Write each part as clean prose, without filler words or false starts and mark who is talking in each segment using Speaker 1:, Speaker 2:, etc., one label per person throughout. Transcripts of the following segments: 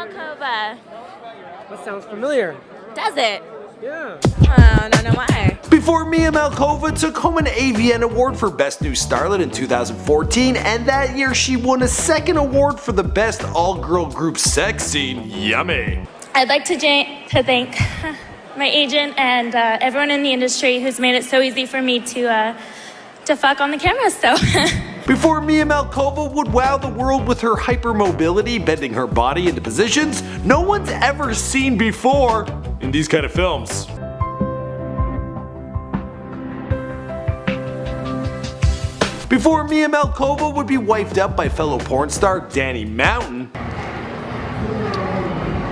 Speaker 1: malkova.
Speaker 2: That sounds familiar.
Speaker 1: Does it?
Speaker 2: Yeah.
Speaker 1: I don't know why.
Speaker 3: Before Mia Malkova took home an AVN award for Best New Starlet in 2014, and that year she won a second award for the Best All-Girl Group Sex Scene. Yummy.
Speaker 4: I'd like to thank my agent and everyone in the industry who's made it so easy for me to fuck on the camera, so.
Speaker 3: Before Mia Malkova would wow the world with her hypermobility, bending her body into positions no one's ever seen before in these kind of films. Before Mia Malkova would be wifed up by fellow porn star Danny Mountain.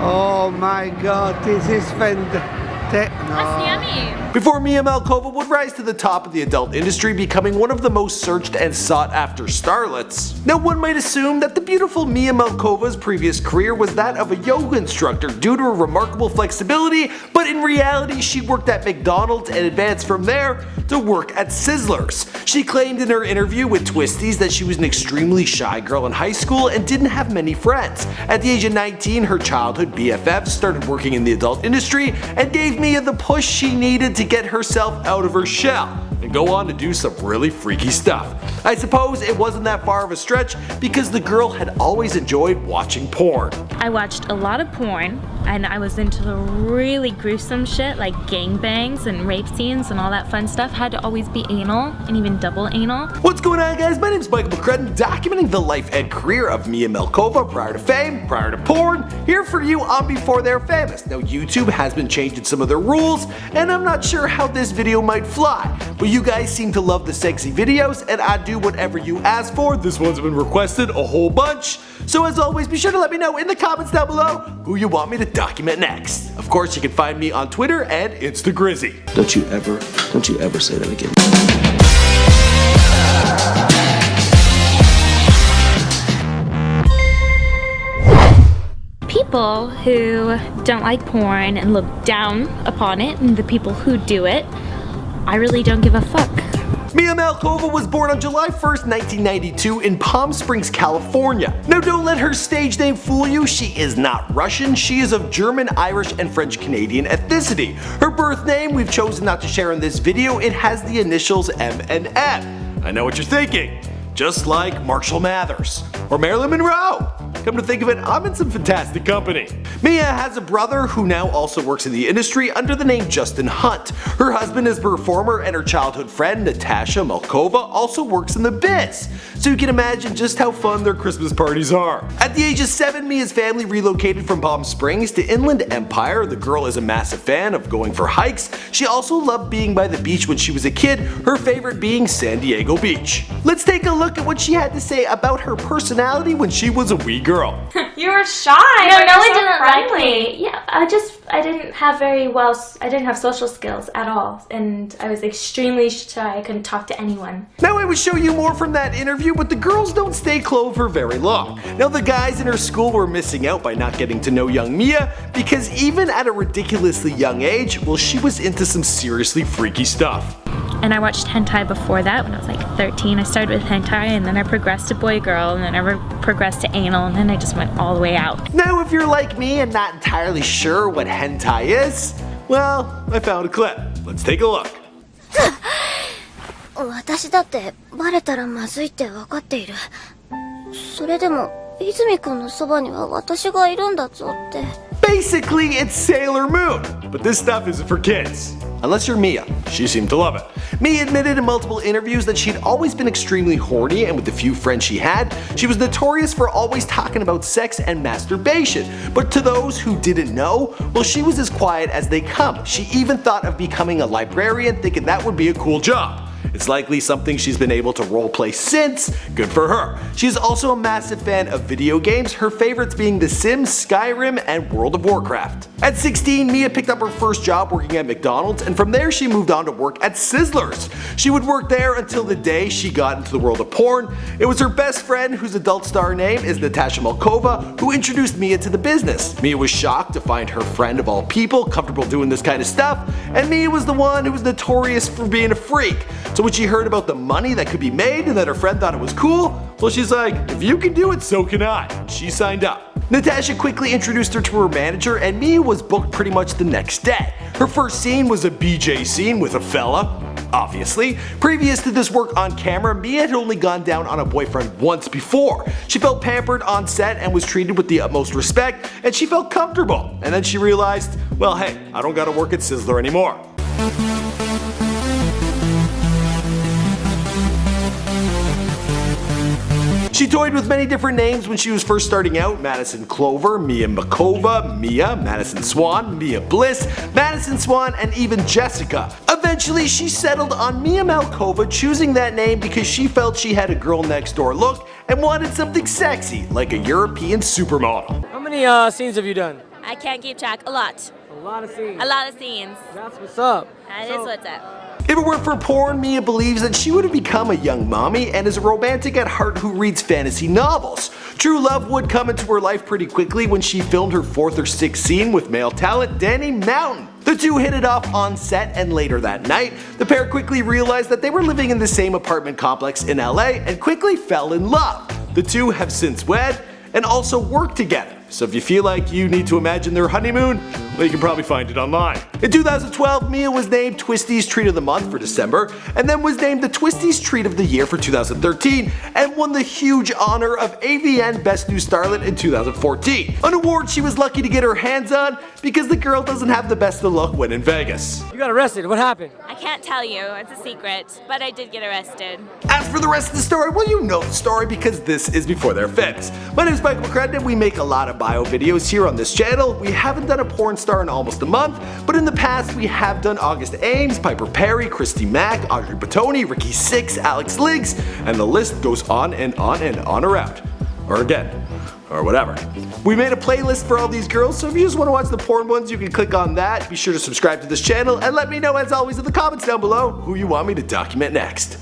Speaker 2: Oh my god, this is fantastic.
Speaker 4: That's yummy.
Speaker 3: Before Mia Malkova would rise to the top of the adult industry, becoming one of the most searched and sought after starlets. Now one might assume that the beautiful Mia Malkova's previous career was that of a yoga instructor due to her remarkable flexibility, but in reality she worked at McDonald's and advanced from there to work at Sizzlers. She claimed in her interview with Twisties that she was an extremely shy girl in high school and didn't have many friends. At the age of 19, her childhood BFF started working in the adult industry and gave Mia the push she needed to get herself out of her shell and go on to do some really freaky stuff. I suppose it wasn't that far of a stretch because the girl had always enjoyed watching porn.
Speaker 4: I watched a lot of porn, and I was into the really gruesome shit like gangbangs and rape scenes and all that fun stuff. Had to always be anal and even double anal.
Speaker 3: What's going on, guys? My name's Michael McCrudden, documenting the life and career of Mia Malkova prior to fame, prior to porn, here for you on Before They're Famous. Now YouTube has been changing some of their rules, and I'm not sure how this video might fly, but you guys seem to love the sexy videos, and I do whatever you ask for. This one's been requested a whole bunch, so as always, be sure to let me know in the comments down below who you want me to document next. Of course, you can find me on Twitter and Instagrizzy.
Speaker 5: Don't you ever say that again.
Speaker 4: People who don't like porn and look down upon it, and the people who do it, I really don't give a fuck.
Speaker 3: Mia Malkova was born on July 1st, 1992 in Palm Springs, California. Now don't let her stage name fool you, she is not Russian, she is of German, Irish, and French Canadian ethnicity. Her birth name we've chosen not to share in this video, it has the initials M and M. I know what you're thinking, just like Marshall Mathers or Marilyn Monroe. Come to think of it, I'm in some fantastic company. Mia has a brother who now also works in the industry under the name Justin Hunt. Her husband is a performer, and her childhood friend Natasha Malkova also works in the biz. So you can imagine just how fun their Christmas parties are. At the age of 7, Mia's family relocated from Palm Springs to Inland Empire. The girl is a massive fan of going for hikes. She also loved being by the beach when she was a kid, her favorite being San Diego Beach. Let's take a look at what she had to say about her personality when she was a wee girl.
Speaker 6: You were shy.
Speaker 4: No,
Speaker 6: but
Speaker 4: no
Speaker 6: you're
Speaker 4: one
Speaker 6: so
Speaker 4: didn't like
Speaker 6: friendly.
Speaker 4: me. Yeah, I didn't have I didn't have social skills at all, and I was extremely shy. I couldn't talk to anyone.
Speaker 3: Now I would show you more from that interview, but the girls don't stay clothed for very long. Now the guys in her school were missing out by not getting to know young Mia, because even at a ridiculously young age, well, she was into some seriously freaky stuff.
Speaker 4: And I watched hentai before that when I was like 13. I started with hentai, and then I progressed to boy-girl, and then I progressed to anal, and then I just went all the way out.
Speaker 3: Now if you're like me and not entirely sure what hentai is, well, I found a clip. Let's take a look.
Speaker 7: 私だってバレたらまずいって分かっている。それでも泉くんのそばには私がいるんだぞって。
Speaker 3: Basically, it's Sailor Moon, but this stuff isn't for kids. Unless you're Mia. She seemed to love it. Mia admitted in multiple interviews that she'd always been extremely horny, and with the few friends she had, she was notorious for always talking about sex and masturbation. But to those who didn't know, well, she was as quiet as they come. She even thought of becoming a librarian, thinking that would be a cool job. It's likely something she's been able to roleplay since. Good for her. She's also a massive fan of video games, her favorites being The Sims, Skyrim, and World of Warcraft. At 16, Mia picked up her first job working at McDonald's, and from there she moved on to work at Sizzlers. She would work there until the day she got into the world of porn. It was her best friend, whose adult star name is Natasha Malkova, who introduced Mia to the business. Mia was shocked to find her friend of all people comfortable doing this kind of stuff, and Mia was the one who was notorious for being a freak. So when she heard about the money that could be made and that her friend thought it was cool, well, she's like, if you can do it, so can I. She signed up. Natasha quickly introduced her to her manager and Mia was booked pretty much the next day. Her first scene was a BJ scene with a fella. Obviously, previous to this work on camera, Mia had only gone down on a boyfriend once before. She felt pampered on set and was treated with the utmost respect, and she felt comfortable. And then she realized, well hey, I don't gotta work at Sizzler anymore. She toyed with many different names when she was first starting out: Madison Clover, Mia Malkova, Mia, Madison Swan, Mia Bliss, Madison Swan, and even Jessica. Eventually she settled on Mia Malkova, choosing that name because she felt she had a girl next door look and wanted something sexy, like a European supermodel.
Speaker 2: How many scenes have you done?
Speaker 1: I can't keep track. A lot.
Speaker 2: A lot of scenes.
Speaker 1: A lot of scenes.
Speaker 2: That's what's up.
Speaker 1: That is what's up.
Speaker 3: If it weren't for porn, Mia believes that she would have become a young mommy and is a romantic at heart who reads fantasy novels. True love would come into her life pretty quickly when she filmed her 4th or 6th scene with male talent Danny Mountain. The two hit it off on set, and later that night, the pair quickly realized that they were living in the same apartment complex in LA and quickly fell in love. The two have since wed and also worked together. So if you feel like you need to imagine their honeymoon, well, you can probably find it online. In 2012, Mia was named Twisty's Treat of the Month for December, and then was named the Twisty's Treat of the Year for 2013, and won the huge honor of AVN Best New Starlet in 2014. An award she was lucky to get her hands on because the girl doesn't have the best of luck when in Vegas.
Speaker 2: You got arrested. What happened?
Speaker 1: I can't tell you. It's a secret. But I did get arrested.
Speaker 3: As for the rest of the story, well, you know the story because this is Before They're Famous. My name is Michael McCrudden and we make a lot of bio videos here on this channel. We haven't done a porn star in almost a month, but in the past we have done August Ames, Piper Perry, Christy Mack, Audrey Batoni, Ricky Six, Alex Liggs, and the list goes on and on and on around. Or again. Or whatever. We made a playlist for all these girls, so if you just want to watch the porn ones, you can click on that. Be sure to subscribe to this channel and let me know, as always, in the comments down below who you want me to document next.